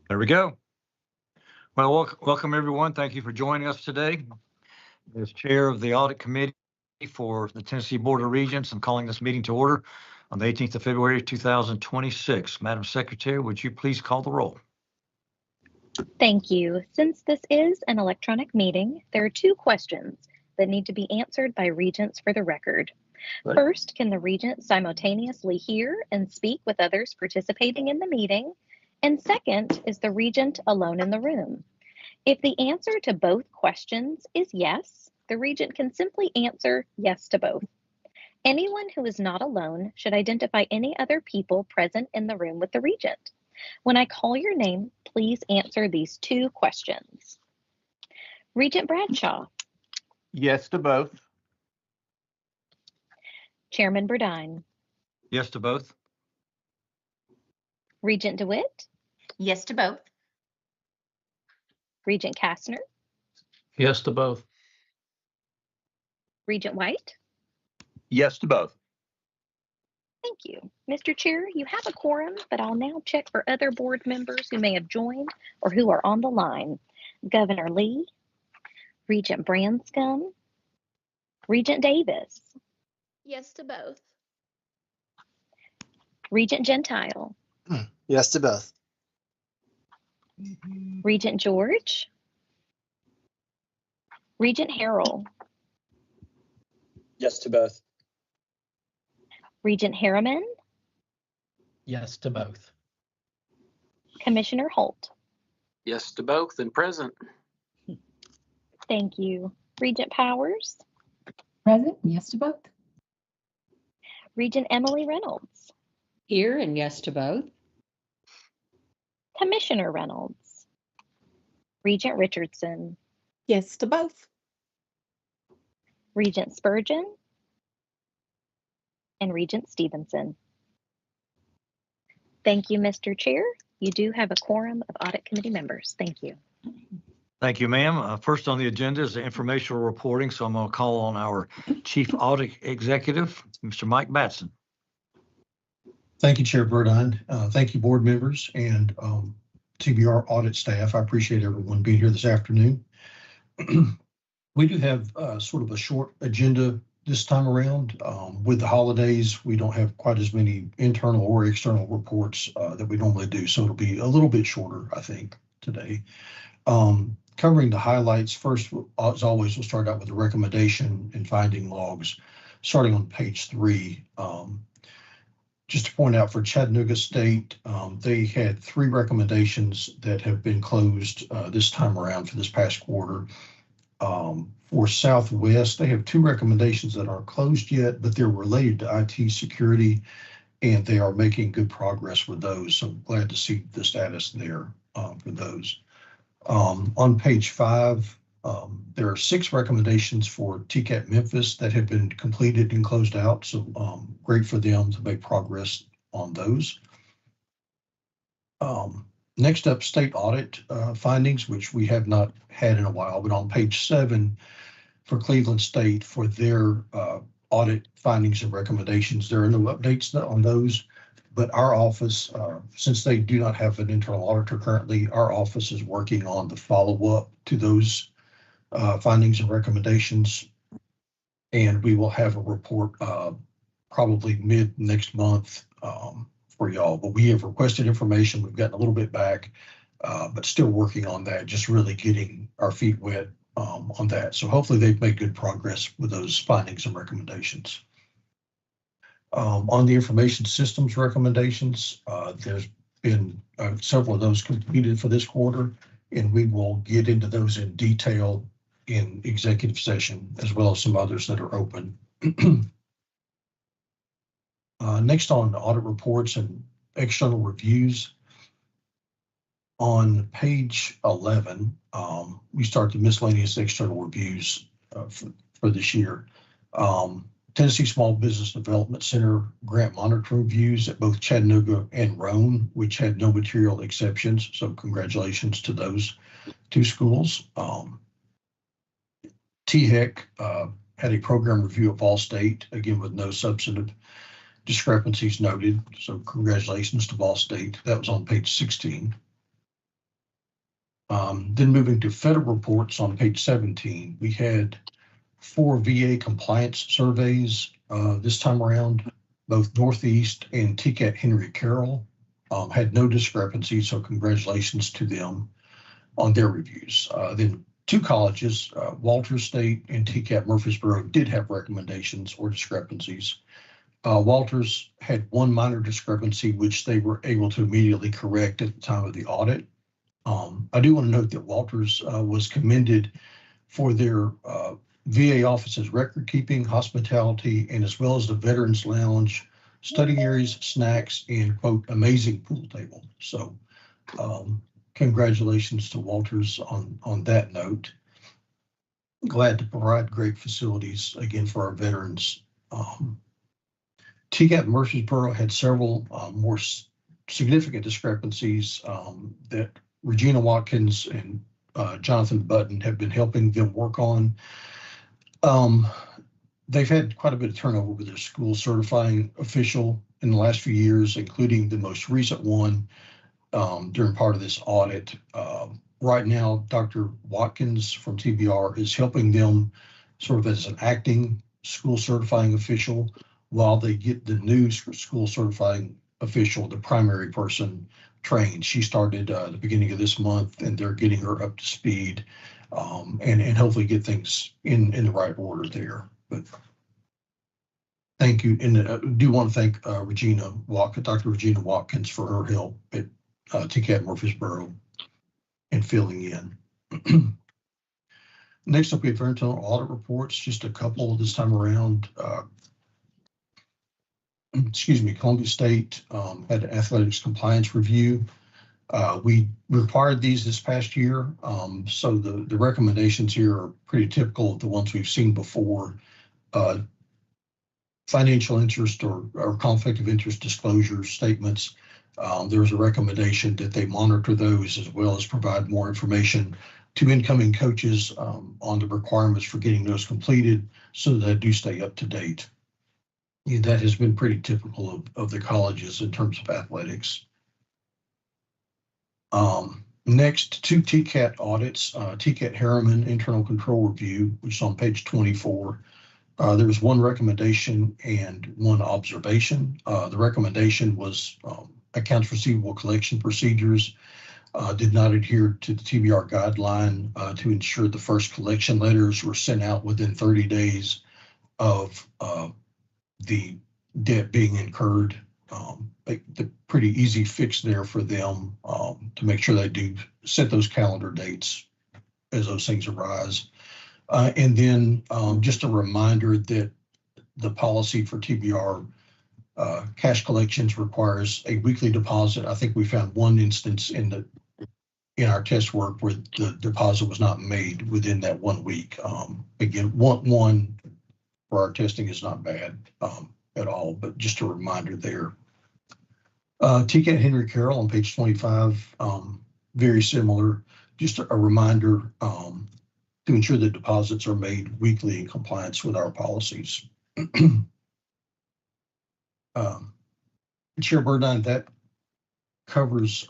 There we go. Well, welcome everyone. Thank you for joining us today. As chair of the audit committee for the Tennessee Board of Regents, I'm calling this meeting to order on the 18th of February, 2026. Madam Secretary, would you please call the roll? Thank you. Since this is an electronic meeting, there are two questions that need to be answered by regents for the record. Right. First, can the regent simultaneously hear and speak with others participating in the meeting? And second, is the regent alone in the room? If the answer to both questions is yes, the regent can simply answer yes to both. Anyone who is not alone should identify any other people present in the room with the regent. When I call your name, please answer these two questions. Regent Bradshaw. Yes to both. Chairman Burdine. Yes to both. Regent DeWitt. Yes to both. Regent Kastner. Yes to both. Regent White. Yes to both. Thank you. Mr. Chair, you have a quorum, but I'll now check for other board members who may have joined or who are on the line. Governor Lee, Regent Branscombe, Regent Davis. Yes to both. Regent Gentile. Yes to both. Regent George. Regent Harrell. Yes to both. Regent Harriman. Yes to both. Commissioner Holt. Yes to both and present. Thank you. Regent Powers. Present, yes to both. Regent Emily Reynolds. Here and yes to both. Commissioner Reynolds. Regent Richardson. Yes to both. Regent Spurgeon. And Regent Stevenson. Thank you, Mr. Chair. You do have a quorum of audit committee members. Thank you. Thank you, ma'am. First on the agenda is the informational reporting, so I'm going to call on our Chief Audit Executive, Mr. Mike Batson. Thank you, Chair Burdine. Thank you, board members and TBR audit staff. I appreciate everyone being here this afternoon. We do have sort of a short agenda this time around. With the holidays, we don't have quite as many internal or external reports that we normally do, so it'll be a little bit shorter, I think, today. Covering the highlights, first, as always, we'll start out with the recommendation and finding logs, starting on page 3. Just to point out for Chattanooga State, they had 3 recommendations that have been closed this time around for this past quarter. For Southwest, they have 2 recommendations that aren't closed yet, but they're related to IT security, and they are making good progress with those. So I'm glad to see the status there for those. On page 5, there are 6 recommendations for TCAT Memphis that have been completed and closed out. So great for them to make progress on those. Next up, state audit findings, which we have not had in a while, but on page 7 for Cleveland State for their audit findings and recommendations, there are no updates on those, but our office, since they do not have an internal auditor currently, our office is working on the follow-up to those findings and recommendations, and we will have a report probably mid next month for y'all, but we have requested information. We've gotten a little bit back, but still working on that, just really getting our feet wet on that. So hopefully they've made good progress with those findings and recommendations. On the information systems recommendations, there's been several of those completed for this quarter, and we will get into those in detail in executive session, as well as some others that are open. Next on audit reports and external reviews. On page 11, we start the miscellaneous external reviews for this year. Tennessee Small Business Development Center grant monitoring reviews at both Chattanooga and Roane, which had no material exceptions. So congratulations to those 2 schools. THEC had a program review of Ball State, again with no substantive discrepancies noted. So congratulations to Ball State. That was on page 16. Then moving to federal reports on page 17, we had 4 VA compliance surveys this time around. Both Northeast and TCAT Henry Carroll had no discrepancies, so congratulations to them on their reviews. Then 2 colleges, Walters State and TCAT Murfreesboro, did have recommendations or discrepancies. Walters had 1 minor discrepancy, which they were able to immediately correct at the time of the audit. I do want to note that Walters was commended for their VA office's record keeping, hospitality, and as well as the Veterans Lounge, study areas, snacks, and quote, amazing pool table. So congratulations to Walters on that note. Glad to provide great facilities again for our veterans. TCAT Murfreesboro had several more significant discrepancies that Regina Watkins and Jonathan Button have been helping them work on. They've had quite a bit of turnover with their school certifying official in the last few years, including the most recent one during part of this audit. Right now, Dr. Watkins from TBR is helping them sort of as an acting school certifying official while they get the new school certifying official, the primary person, trained. She started at the beginning of this month, and they're getting her up to speed and hopefully get things in the right order there. But thank you. And I do want to thank Dr. Regina Watkins for her help at TCAT Murfreesboro and filling in. Next up, we have our internal audit reports, just a couple this time around. Columbia State had an athletics compliance review. We required these this past year, so the recommendations here are pretty typical of the ones we've seen before. Financial interest or conflict of interest disclosure statements. There's a recommendation that they monitor those as well as provide more information to incoming coaches on the requirements for getting those completed so that they do stay up to date. And that has been pretty typical of the colleges in terms of athletics. Next, 2 TCAT audits, TCAT Harriman Internal Control Review, which is on page 24. There was 1 recommendation and 1 observation. The recommendation was accounts receivable collection procedures did not adhere to the TBR guideline to ensure the first collection letters were sent out within 30 days of the debt being incurred. The pretty easy fix there for them to make sure they do set those calendar dates as those things arise. And then just a reminder that the policy for TBR cash collections requires a weekly deposit. I think we found 1 instance in our test work where the deposit was not made within that 1 week. Again, one for our testing is not bad at all, but just a reminder there. TCAT Henry Carroll on page 25, very similar, just a reminder to ensure that deposits are made weekly in compliance with our policies. Chair Burdine, that covers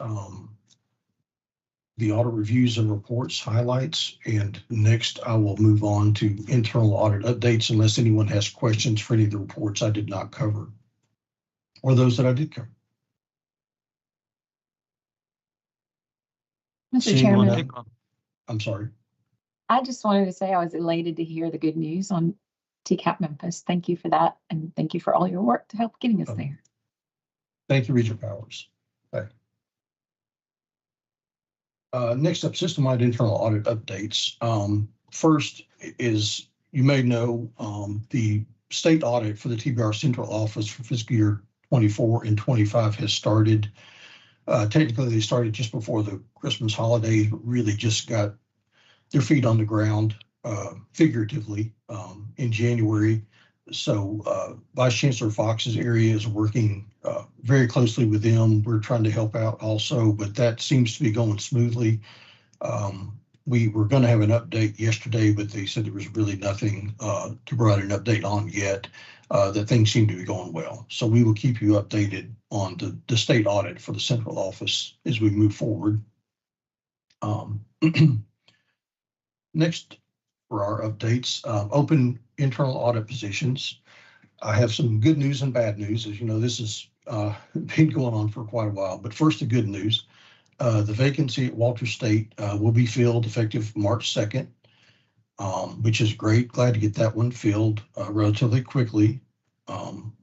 the audit reviews and reports highlights. And next, I will move on to internal audit updates unless anyone has questions for any of the reports I did not cover or those that I did cover. Mr. Seeing Chairman, none, I'm sorry. I just wanted to say I was elated to hear the good news on TCAP Memphis. Thank you for that. And thank you for all your work to help getting us there. Thank you, Regent Powers. Okay. Next up, system-wide internal audit updates. First is, you may know, the state audit for the TBR Central Office for fiscal year 24 and 25 has started. Technically, they started just before the Christmas holidays, but really just got their feet on the ground, figuratively, in January. So Vice Chancellor Fox's area is working very closely with them. We're trying to help out also, but that seems to be going smoothly. We were going to have an update yesterday, but they said there was really nothing to provide an update on yet, that things seem to be going well. So we will keep you updated on the state audit for the central office as we move forward. Um, Next, for our updates, open internal audit positions. I have some good news and bad news. As you know, this has been going on for quite a while. But first, the good news. The vacancy at Walters State will be filled effective March 2nd, which is great. Glad to get that one filled relatively quickly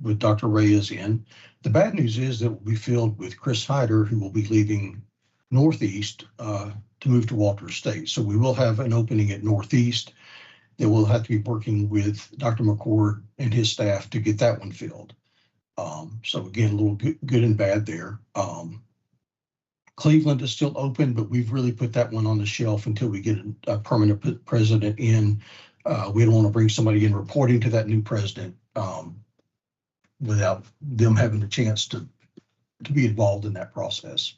with Dr. Reyes in. The bad news is that it will be filled with Chris Hyder, who will be leaving Northeast to move to Walters State. So we will have an opening at Northeast that we'll have to be working with Dr. McCord and his staff to get that one filled. So again, a little good and bad there. Cleveland is still open, but we've really put that one on the shelf until we get a permanent president in. We don't want to bring somebody in reporting to that new president without them having a chance to be involved in that process.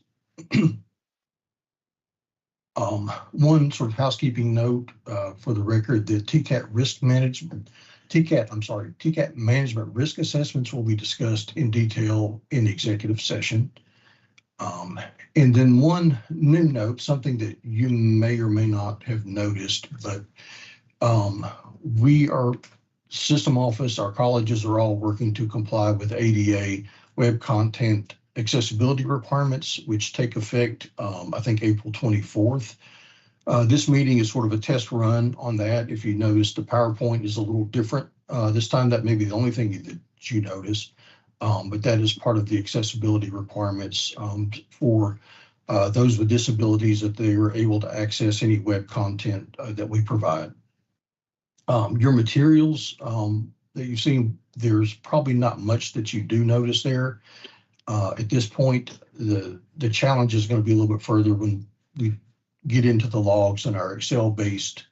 One sort of housekeeping note for the record, the TCAT management risk assessments will be discussed in detail in the executive session. And then one new note, something that you may or may not have noticed, but we are system office, our colleges are all working to comply with ADA web content accessibility requirements, which take effect, I think, April 24th. This meeting is sort of a test run on that. If you notice, the PowerPoint is a little different this time. That may be the only thing that you notice, but that is part of the accessibility requirements for those with disabilities, that they are able to access any web content that we provide. Your materials that you've seen, there's probably not much that you do notice there. At this point, the challenge is going to be a little bit further when we get into the logs and our Excel-based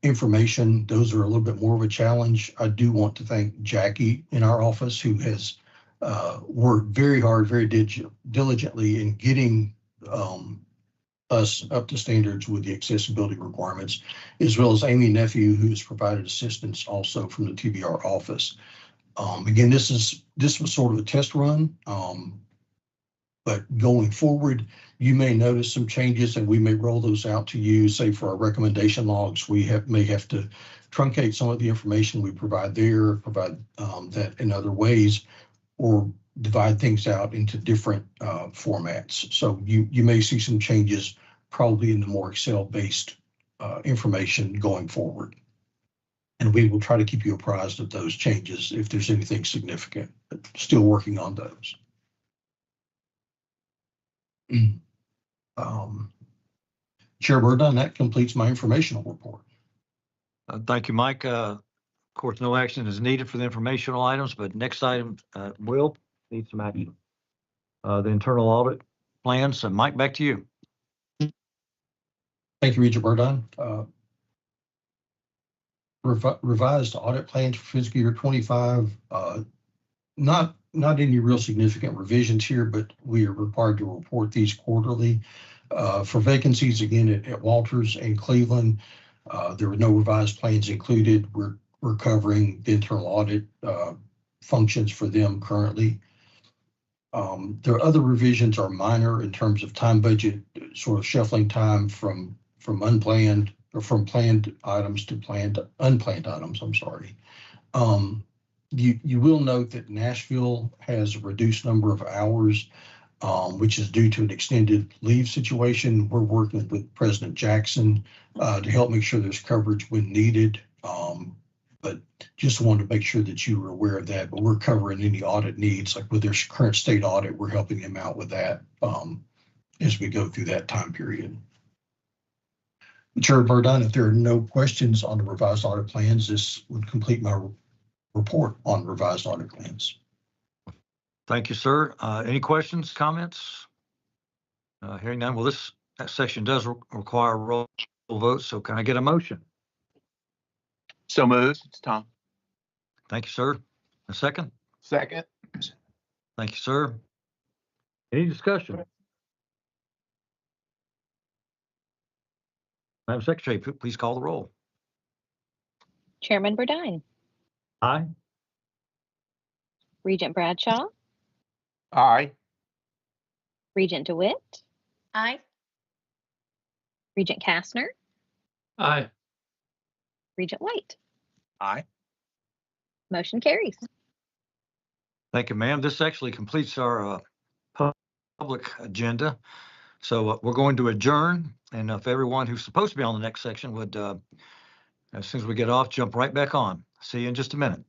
information. Those are a little bit more of a challenge. I do want to thank Jackie in our office, who has worked very hard, very diligently in getting us up to standards with the accessibility requirements, as well as Amy Nephew, who has provided assistance also from the TBR office. Again, this was sort of a test run, but going forward, you may notice some changes, and we may roll those out to you. Say for our recommendation logs, we may have to truncate some of the information we provide there, provide that in other ways, or divide things out into different formats. So you may see some changes, probably in the more Excel-based information going forward. And we will try to keep you apprised of those changes if there's anything significant, but still working on those. Chair Burdon, that completes my informational report. Thank you, Mike. Of course, no action is needed for the informational items, but next item will need some action. The internal audit plans. So Mike, back to you. Thank you, Regent Burdon. Revised audit plans for fiscal year 25. Not any real significant revisions here, but we are required to report these quarterly. For vacancies, again, at Walters and Cleveland, there were no revised plans included. We're covering the internal audit functions for them currently. Their other revisions are minor in terms of time budget, sort of shuffling time from unplanned or from planned items to unplanned items. I'm sorry. You will note that Nashville has a reduced number of hours, which is due to an extended leave situation. We're working with President Jackson to help make sure there's coverage when needed. But just wanted to make sure that you were aware of that. But we're covering any audit needs, like with their current state audit, we're helping them out with that as we go through that time period. Chair Burdon, if there are no questions on the revised audit plans, this would complete my report on revised audit plans. Thank you, sir. Any questions, comments? Hearing none. Well, this section does require a roll vote, so can I get a motion? So moved. It's Tom. Thank you, sir. A second? Second. Thank you, sir. Any discussion? Madam Secretary, please call the roll. Chairman Burdine, Aye. Regent Bradshaw, Aye. Regent DeWitt, Aye. Regent Kastner, Aye. Regent White. Aye. Motion carries. Thank you, ma'am. This actually completes our public agenda. So we're going to adjourn, and if everyone who's supposed to be on the next section would, as soon as we get off, jump right back on. See you in just a minute.